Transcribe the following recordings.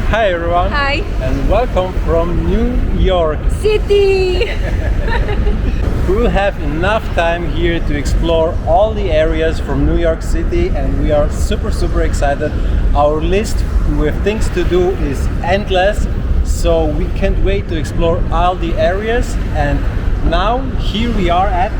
Hi everyone. Hi. And welcome from New York City. We will have enough time here to explore all the areas from New York City, and we are super excited. Our list with things to do is endless, so we can't wait to explore all the areas. And now here we are at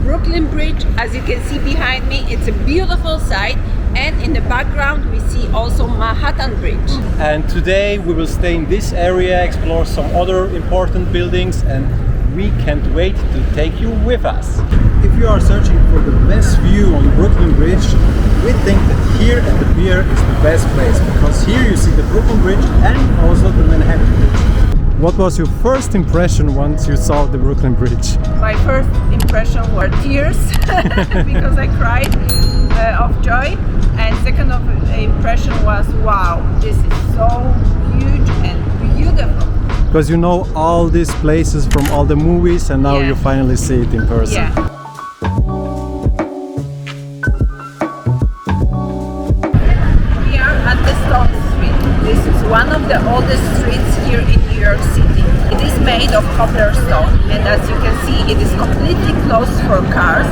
Brooklyn Bridge. As you can see behind me, it's a beautiful sight, and in the background we see also Manhattan Bridge. And today we will stay in this area, explore some other important buildings, and we can't wait to take you with us. If you are searching for the best view on Brooklyn Bridge, we think that here at the pier is the best place, because here you see the Brooklyn Bridge and also the Manhattan Bridge. What was your first impression once you saw the Brooklyn Bridge? My first impression were tears because I cried of joy, and second impression was wow, this is so huge and beautiful. Because you know all these places from all the movies, and now you finally see it in person. Yeah. We are at the Stone Street. This is one of the oldest streets here in New York City. It is made of cobblestone, and as you can see, it is completely closed for cars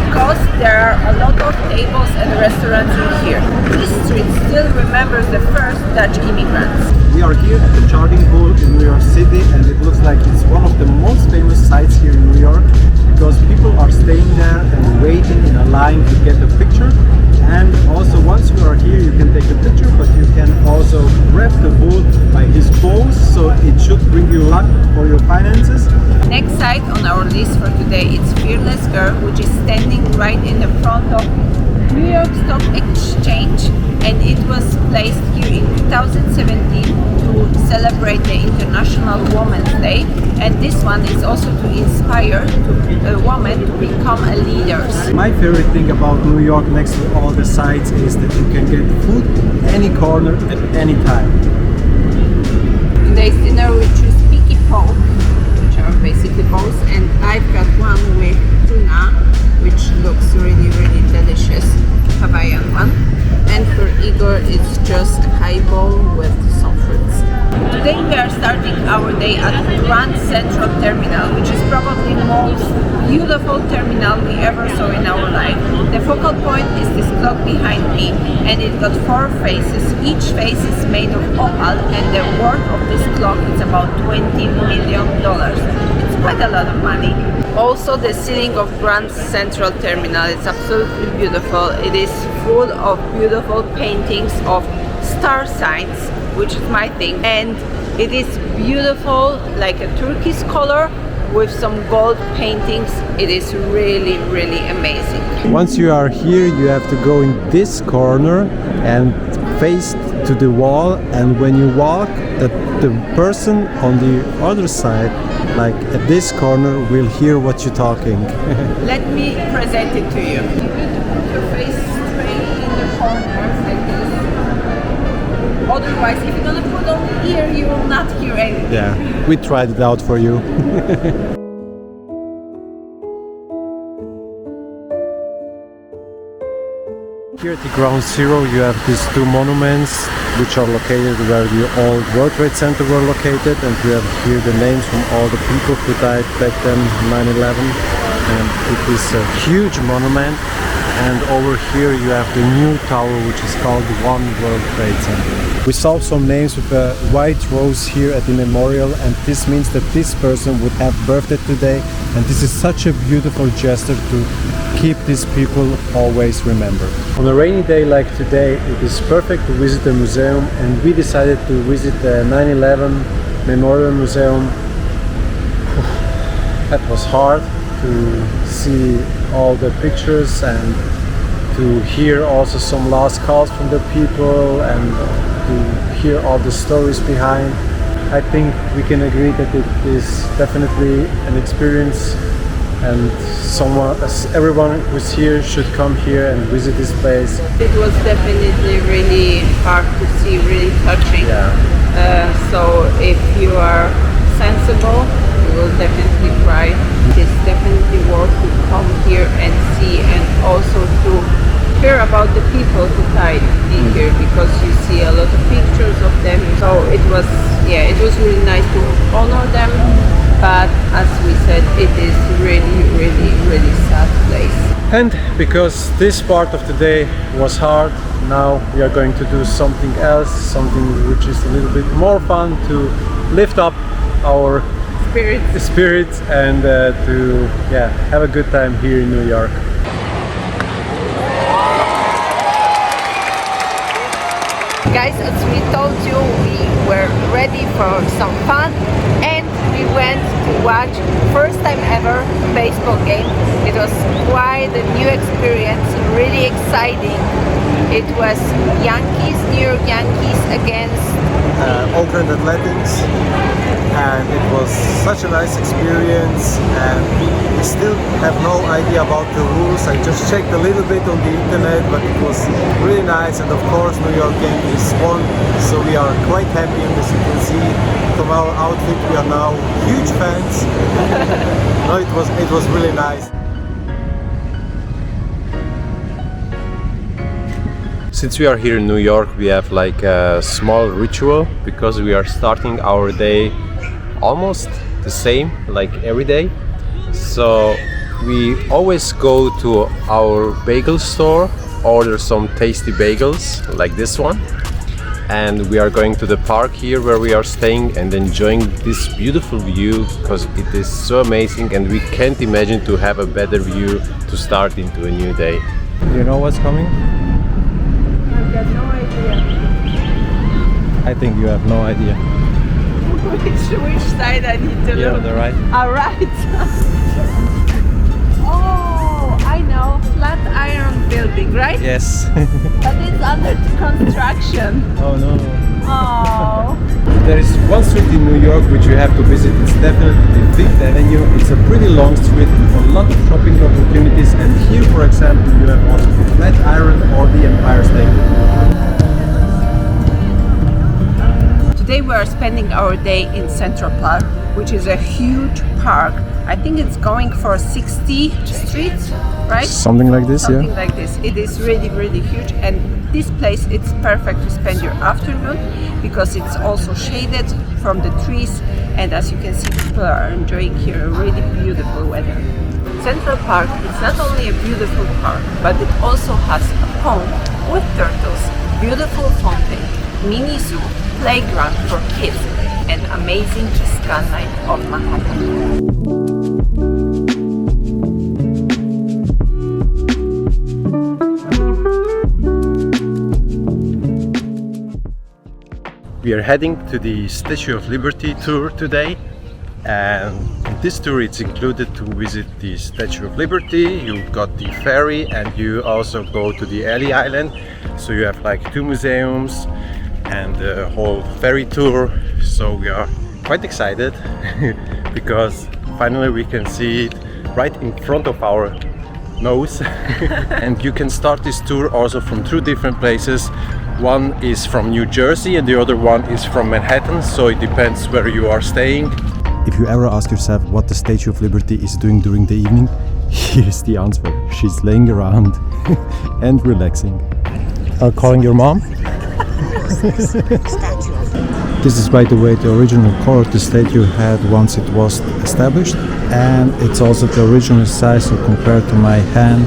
because there are a lot of tables and restaurants in here. This street still remembers the first Dutch immigrants. We are here at the charting pool in New York City, and it looks like it's one of the most famous sites here in New York, because people are staying there and waiting in a line to get a picture. And also, once you are here, you can take a picture, but you can also grab the bull by his paws, so it should bring you luck for your finances. Next site on our list for today is Fearless Girl, which is standing right in the front of New York Stock Exchange, and it was placed here in 2017 to celebrate the International Women's Day, and this one is also to inspire a woman to become a leader. My favorite thing about New York, next to all the sites, is that you can get food any corner at any time. Today's dinner we choose Picky Poke, which are basically both, and I've got one with tuna, which looks really delicious, Hawaiian one. And for Igor, it's just a highball with some fruits. Today we are starting our day at Grand Central Terminal, which is probably the most beautiful terminal we ever saw in our life. The focal point is this clock behind me, and it got 4 faces. Each face is made of opal, and the worth of this clock is about $20 million. It's quite a lot of money. Also, the ceiling of Grand Central Terminal is absolutely beautiful. It is full of beautiful paintings of star signs, which is my thing, and it is beautiful, like a turquoise color with some gold paintings. It is really amazing. Once you are here, you have to go in this corner and face to the wall, and when you walk, the person on the other side, like at this corner, will hear what you're talking. Let me present it to you. You need to put your face straight in the corners like this. Otherwise, if you're gonna put on here, you will not hear anything. Yeah, we tried it out for you. Here at the ground zero, you have these 2 monuments which are located where the old World Trade Center were located, and you have here the names from all the people who died back then, 9/11. And it is a huge monument, and over here you have the new tower, which is called One World Trade Center. We saw some names with a white rose here at the memorial, and this means that this person would have birthday today, and this is such a beautiful gesture to keep these people always remembered. On a rainy day like today, it is perfect to visit the museum, and we decided to visit the 9/11 Memorial Museum. That was hard to see all the pictures and to hear also some last calls from the people and to hear all the stories behind. I think we can agree that it is definitely an experience, and everyone who's here should come here and visit this place. It was definitely really hard to see, really touching. So if you are sensible, you will definitely cry. It's definitely worth to come here and see, and also to hear about the people who died in here, because you see a lot of pictures of them, you So it was really nice to honor them. But as we said, it is really sad place. And because this part of the day was hard, now we are going to do something else, something which is a little bit more fun, to lift up our spirits and to have a good time here in New York. Guys, as we told you, we were ready for some fun and we went to watch first time ever baseball game. It was quite a new experience, really exciting. It was New York Yankees against Oakland Athletics, and it was such a nice experience, and we still have no idea about the rules. I just checked a little bit on the internet, but it was really nice, and of course New York Yankees won, so we are quite happy, and as you can see from our outfit, we are now huge fans. No, it was really nice. Since we are here in New York, we have like a small ritual, because we are starting our day almost the same like every day. So we always go to our bagel store, order some tasty bagels like this one, and we are going to the park here where we are staying and enjoying this beautiful view, because it is so amazing and we can't imagine to have a better view to start into a new day. Do you know what's coming? I've got no idea. I think you have no idea. Which side I need to look? The right. All right. Oh, I know. Flatiron building, right? Yes. But it's under construction. Oh no. Oh. There is one street in New York which you have to visit. It's definitely the Fifth Avenue. It's a pretty long street with a lot of shopping opportunities, and here, for example, you have also the Flatiron or the Empire State. Today we are spending our day in Central Park, which is a huge park. I think it's going for 60 streets, right? Something like this, Something like this. It is really huge, and this place, it's perfect to spend your afternoon because it's also shaded from the trees, and as you can see, people are enjoying here really beautiful weather. Central Park is not only a beautiful park, but it also has a pond with turtles, beautiful fountain, mini zoo, playground for kids, and amazing skyline of Manhattan. We are heading to the Statue of Liberty tour today, and in this tour it's included to visit the Statue of Liberty. You've got the ferry, and you also go to the Alley Island, so you have like 2 museums and the whole ferry tour. So we are quite excited because finally we can see it right in front of our nose. And you can start this tour also from 2 different places. One is from New Jersey and the other one is from Manhattan, so it depends where you are staying. If you ever ask yourself what the Statue of Liberty is doing during the evening, here's the answer. She's laying around and relaxing. Calling your mom? This is, by the way, the original color the statue had once it was established, and it's also the original size, so compared to my hand,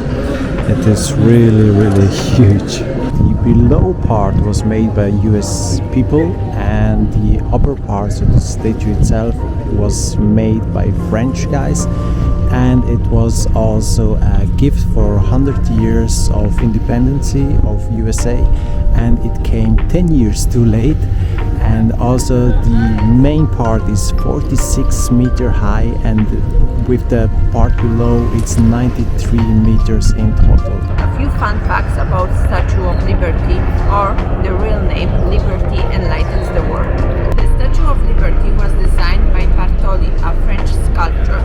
it is really huge. The below part was made by US people, and the upper part, so the statue itself, was made by French guys, and it was also a gift for 100 years of independence of USA, and it came 10 years too late. And also the main part is 46 meters high, and with the part below it's 93 meters in total. A few fun facts about Statue of Liberty, or the real name, Liberty Enlightens the World. The Statue of Liberty was designed by Bartoli, a French sculptor,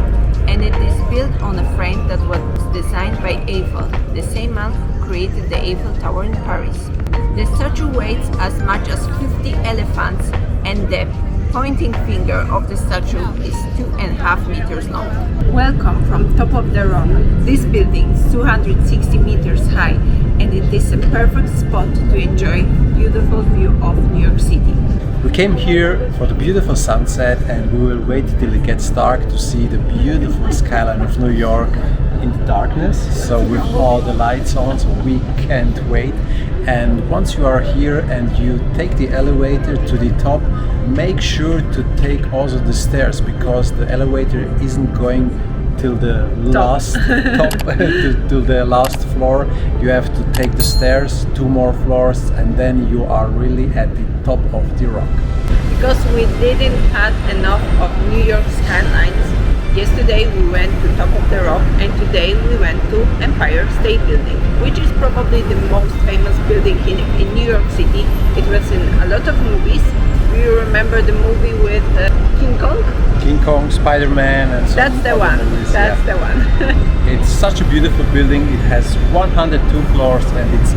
and it is built on a frame that was designed by Eiffel, the same man who created the Eiffel Tower in Paris. The statue weighs as much as 50 elephants, and the pointing finger of the statue is 2.5 meters long. Welcome from top of the rock. This building is 260 meters high, and it is a perfect spot to enjoy beautiful view of New York City. We came here for the beautiful sunset and we will wait till it gets dark to see the beautiful skyline of New York in the darkness. So with all the lights on, so we can't wait. And once you are here and you take the elevator to the top, make sure to take also the stairs, because the elevator isn't going till the last top till the last floor. You have to take the stairs 2 more floors and then you are really at the top of the rock. Because we didn't have enough of New York skylines. Yesterday we went to top of the rock and today we went to Empire State Building, which is probably the most famous building in New York City. It was in a lot of movies. Do you remember the movie with King Kong? King Kong, Spider-Man and so That's the one. movies, That's yeah. the one. It's such a beautiful building. It has 102 floors and it's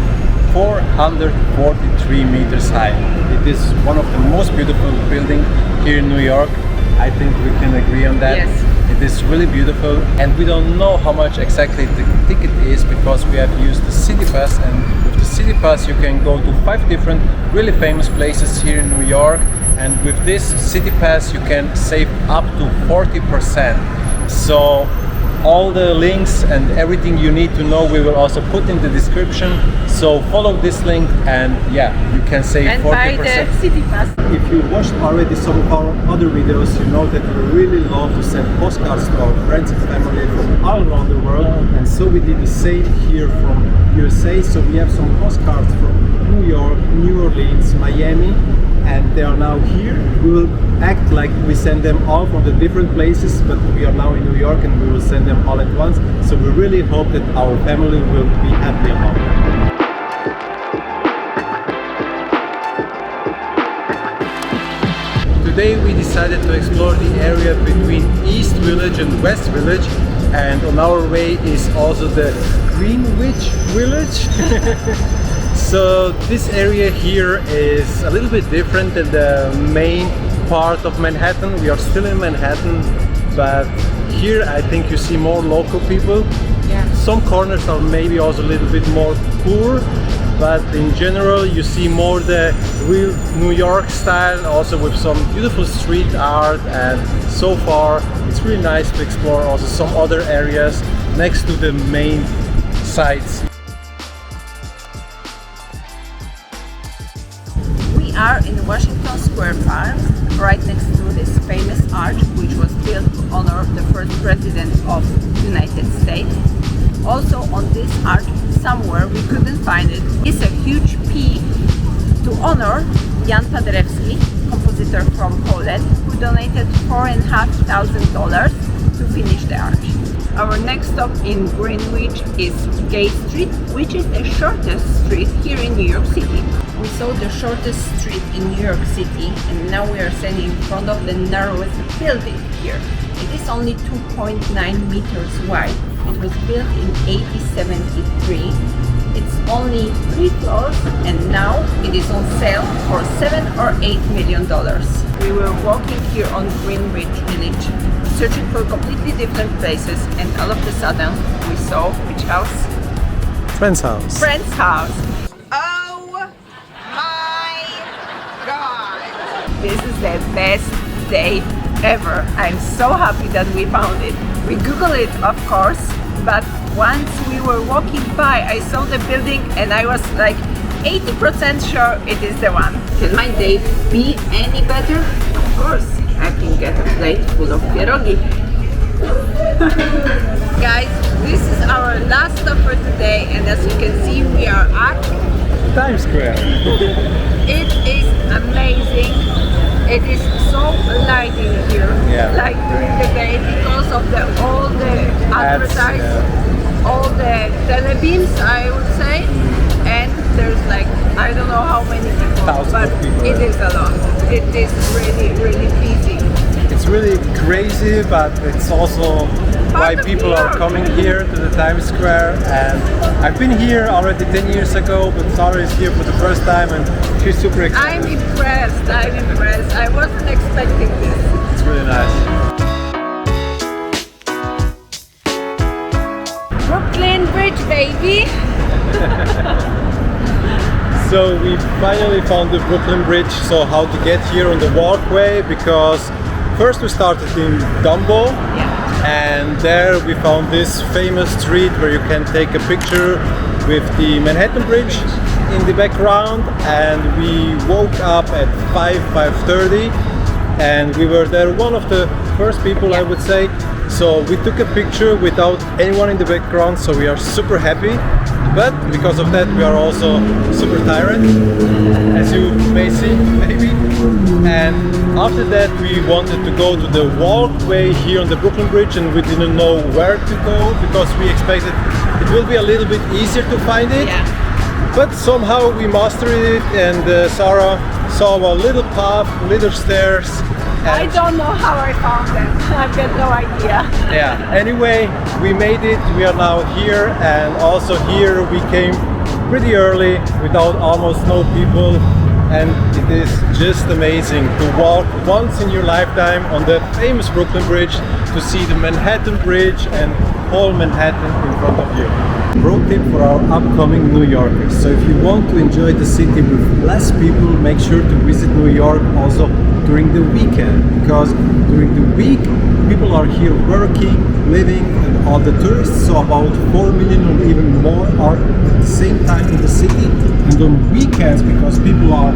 443 meters high. It is one of the most beautiful buildings here in New York. I think we can agree on that. Yes. It is really beautiful and we don't know how much exactly the ticket is because we have used the City Pass, and with the City Pass you can go to 5 different really famous places here in New York, and with this City Pass you can save up to 40%. So all the links and everything you need to know we will also put in the description, so follow this link and yeah, you can save And 40%. buy the City Pass. If you watched already some of our other videos, you know that we really love to send postcards to our friends and family from all around the world, and so we did the same here from USA. So we have some postcards from New York, New Orleans, Miami, and they are now here. We will act like we send them all from the different places, but we are now in New York and we will send them all at once. So we really hope that our family will be happy about it. Today we decided to explore the area between East Village and West Village, and on our way is also the Greenwich Village. So this area here is a little bit different than the main part of Manhattan. We are still in Manhattan, but here I think you see more local people. Yeah. Some corners are maybe also a little bit more poor, but in general you see more the real New York style, also with some beautiful street art, and so far it's really nice to explore also some other areas next to the main sites. We are in Washington Square Park, right next to this famous arch, which was built to honor the first president of the United States. Also on this arch, somewhere we couldn't find it, is a huge P to honor Jan Paderewski, compositor from Poland, who donated $4,500 to finish the arch. Our next stop in Greenwich is Gay Street, which is the shortest street here in New York City. We saw the shortest street in New York City and now we are standing in front of the narrowest building here. It is only 2.9 meters wide. It was built in 1873. It's only 3 floors and now it is on sale for $7 or $8 million. We were walking here on Greenwich Village, searching for completely different places, and all of a sudden we saw which house? Friend's house. Friend's house. Oh my god! This is the best day ever. I'm so happy that we found it. We Googled it, of course, but once we were walking by, I saw the building and I was like 80% sure it is the one. Can my day be any better? Of course, I can get a plate full of pierogi. Guys, this is our last stop for today, and as you can see, we are at Times Square. It is amazing. It is so light in here, Yeah. like during the day, because of all the advertising, all the telebeams, I would say, and there's like, I don't know how many people, Thousands but of people. it is a lot. It is really, really busy. It's really crazy, but it's also why of people New are York. coming here to the Times Square. And I've been here already 10 years ago, but Sara is here for the first time and she's super excited. I'm impressed. I wasn't expecting this. It's really nice. Brooklyn Bridge, baby. So we finally found the Brooklyn Bridge, so how to get here on the walkway, because first we started in Dumbo, and there we found this famous street where you can take a picture with the Manhattan Bridge in the background, and we woke up at 5:30 and we were there, one of the first people I would say. So we took a picture without anyone in the background, so we are super happy, but because of that we are also super tired, as you may see maybe. And after that we wanted to go to the walkway here on the Brooklyn Bridge, and we didn't know where to go because we expected it will be a little bit easier to find it. But somehow we mastered it, and Sara saw a little path, little stairs. I don't know how I found them. I've got no idea. Yeah, anyway, we made it. We are now here, and also here we came pretty early without almost no people, and it is just amazing to walk once in your lifetime on the famous Brooklyn Bridge, to see the Manhattan Bridge and whole Manhattan in front of you. Pro tip for our upcoming New Yorkers: so if you want to enjoy the city with less people, make sure to visit New York also during the weekend, because during the week people are here working, living, and all the tourists, so about 4 million or even more, are at the same time in the city. And on weekends, because people are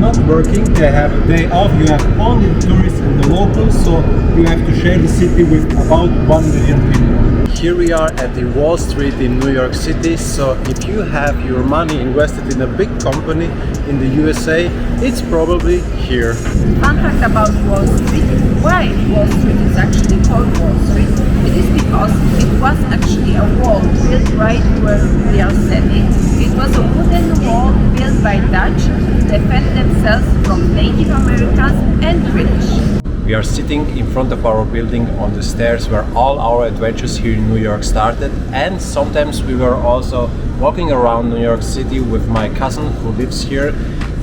not working, they have a day off, you have only the tourists and the locals, so you have to share the city with about 1 million people. Here we are at the Wall Street in New York City, so if you have your money invested in a big company in the USA, it's probably here. Fun fact about Wall Street: why Wall Street is actually called Wall Street? It is because it was actually a wall built right where we are standing. It was a wooden wall built by Dutch to defend themselves from Native Americans and British. We are sitting in front of our building on the stairs where all our adventures here in New York started, and sometimes we were also walking around New York City with my cousin who lives here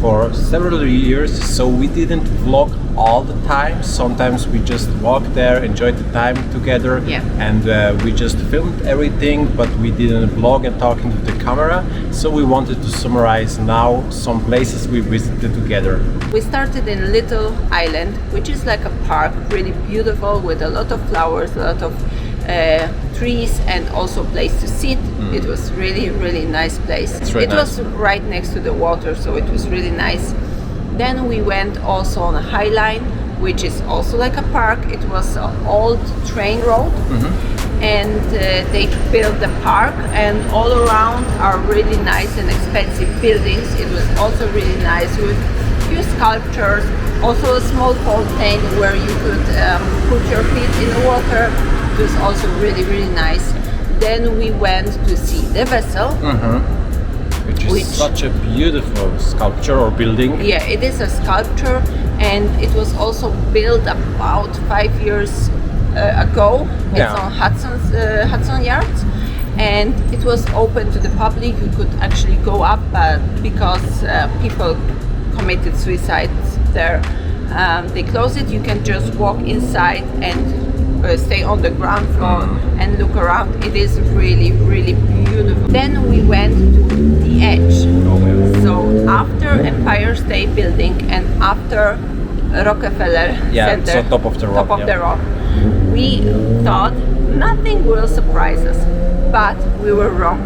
for several years, so we didn't vlog all the time. Sometimes we just walked there, enjoyed the time together, and we just filmed everything, but we didn't vlog and talking to the camera. So we wanted to summarize now some places we visited together. We started in Little Island, which is like a park, really beautiful, with a lot of flowers, a lot of trees, and also a place to sit. It was really nice place. It was right next to the water, so it was really nice. Then we went also on a High Line, which is also like a park. It was an old train road, and they built the park, and all around are really nice and expensive buildings. It was also really nice with few sculptures, also a small fountain where you could put your feet in the water. It was also really nice. Then we went to see the vessel, which is such a beautiful sculpture or building. Yeah, it is a sculpture, and it was also built about 5 years ago. It's on Hudson Yards, and it was open to the public. You could actually go up, but because people committed suicide there, they closed it. You can just walk inside and stay on the ground floor and look around. It is really beautiful. Then we went to the edge. So after Empire State Building and after Rockefeller Center, so top of the rock, we thought nothing will surprise us, but we were wrong.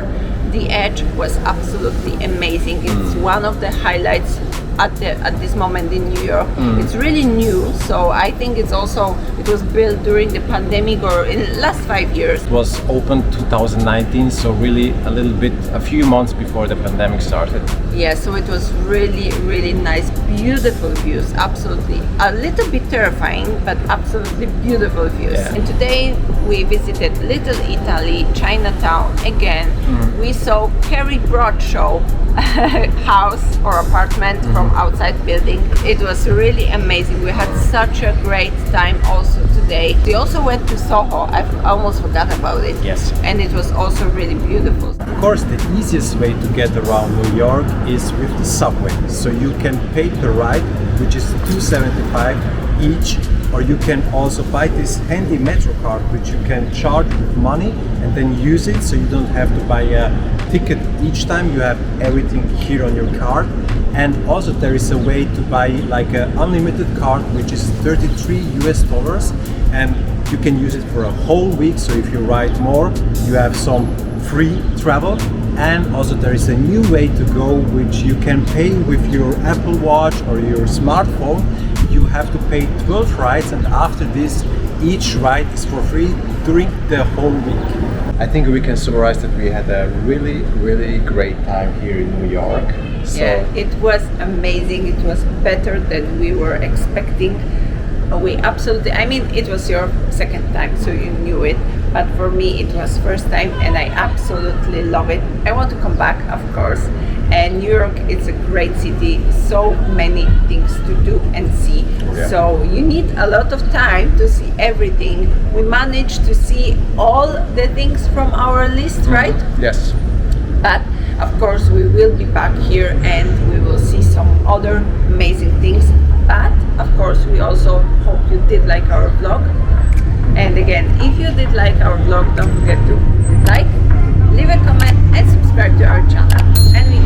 The edge was absolutely amazing. It's one of the highlights at this moment in New York. It's really new, so I think it was built during the pandemic or in the last 5 years. It was opened 2019, so really a few months before the pandemic started. Yeah, so it was really nice, beautiful views, absolutely. A little bit terrifying, but absolutely beautiful views. And today we visited Little Italy, Chinatown again. We saw Carrie Bradshaw house or apartment from outside building. It was really amazing. We had such a great time also today. We also went to Soho. I almost forgot about it. Yes. And it was also really beautiful. Of course, the easiest way to get around New York is with the subway. So you can pay per ride, which is $2.75 each, or you can also buy this handy Metro card, which you can charge with money and then use it, so you don't have to buy a ticket each time. You have everything here on your card. And also there is a way to buy like an unlimited card, which is $33 and you can use it for a whole week. So if you ride more, you have some free travel. And also there is a new way to go, which you can pay with your Apple Watch or your smartphone. You have to pay 12 rides, and after this each ride is for free during the whole week. I think we can summarize that we had a really great time here in New York. So yeah, it was amazing. It was better than we were expecting. We absolutely, I mean, it was your second time, so you knew it, but for me it was first time, and I absolutely love it. I want to come back, of course. And New York is a great city, so many things to do and see. Yeah. So you need a lot of time to see everything. We managed to see all the things from our list, right? Yes. But of course we will be back here and we will see some other amazing things. But of course we also hope you did like our vlog. And again, if you did like our vlog, don't forget to like, leave a comment and subscribe to our channel. And we